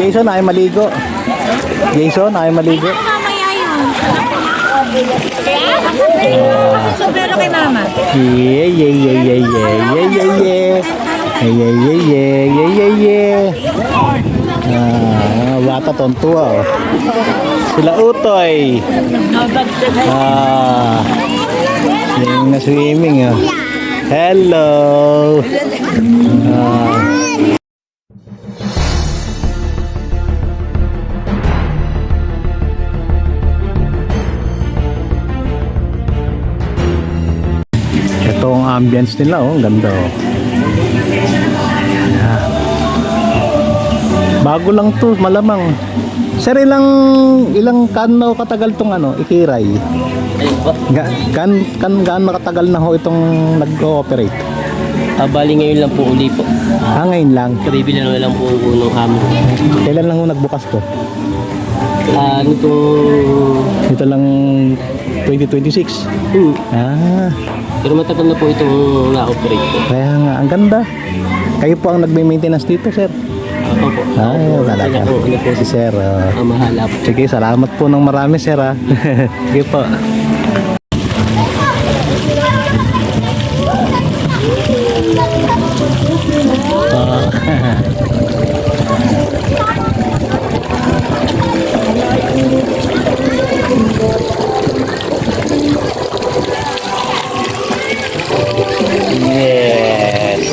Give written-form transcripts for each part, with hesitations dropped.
Jason ay maligo. Jason ay maligo. Mamaya yun. Sombrero kay mama. Yeah, yeah, yeah, yeah, yeah, yeah, yeah, yeah. Yeah, yeah, yeah, yeah, yeah, yeah, yeah. Bata tontua. Oh. Sila Utoy. Yung na swimming. Oh. Hello. Ito ang ambience nila, oh, ang ganda, oh. Yeah. Bago lang to, malamang. Sir, ilang kano katagal tong Ikiray? Gaano katagal na ho itong nag-ooperate? Bali ngayon lang po uli po. Ngayon lang. Karibili na lang po unong amo. Kailan lang ho nagbukas to? Ito lang 2026. Pero matagal na po itong na-operate po. Kaya nga, ang ganda. Kayo po ang nagme-maintenance dito, sir? Opo. Talaga. Si sir. Mahala po. Sige, salamat po ng marami, sir. Sige po. Yes.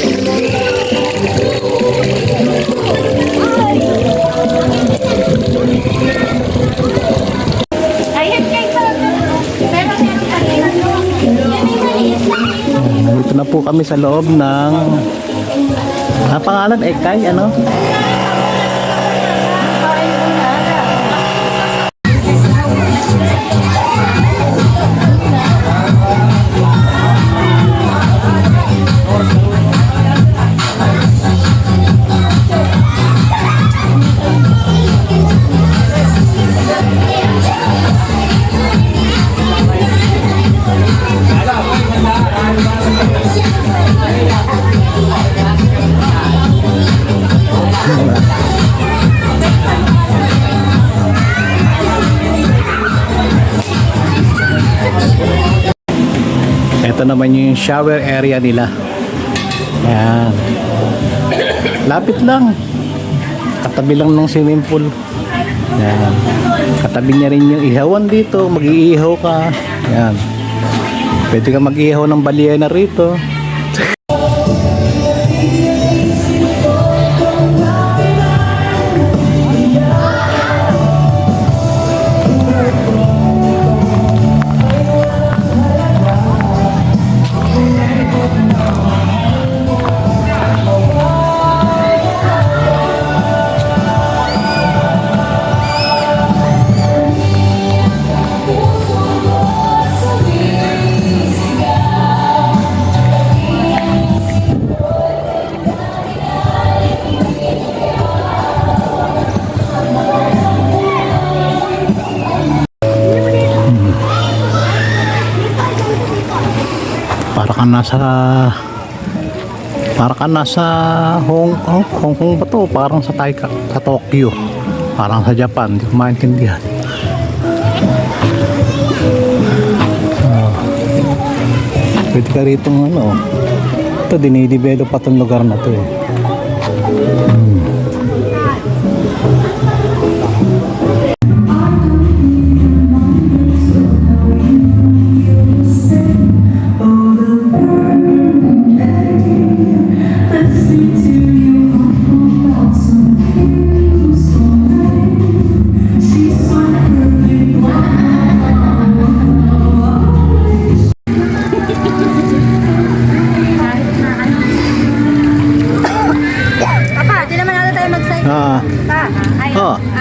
Ayan kay pero Dito na po kami sa loob ng pangalan Ekay, ano? Ito naman yung shower area nila. Ayan. Lapit lang. Katabi lang ng swimming pool. Ayan. Katabi niya rin yung ihawan dito. Mag-iihaw ka. Ayan. Pwede ka mag-ihaw ng balyena rito. Para ka nasa Hong Kong ba to? Parang sa Tokyo, parang sa Japan, hindi ko maintindihan. Pwede ka rito ito dinidevelop pa itong lugar na to eh.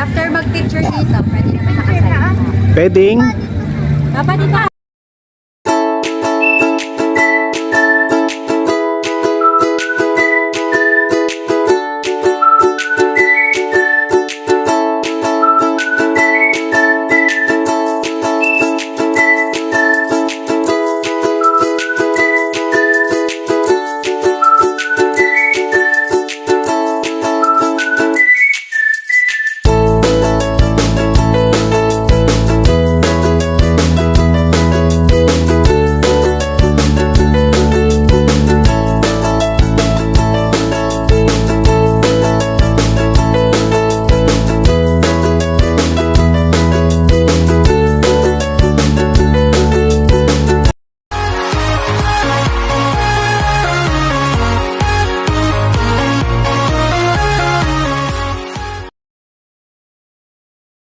After mag-picture dito, pwede naman nakasaya. Pwedeng? Papa, dito.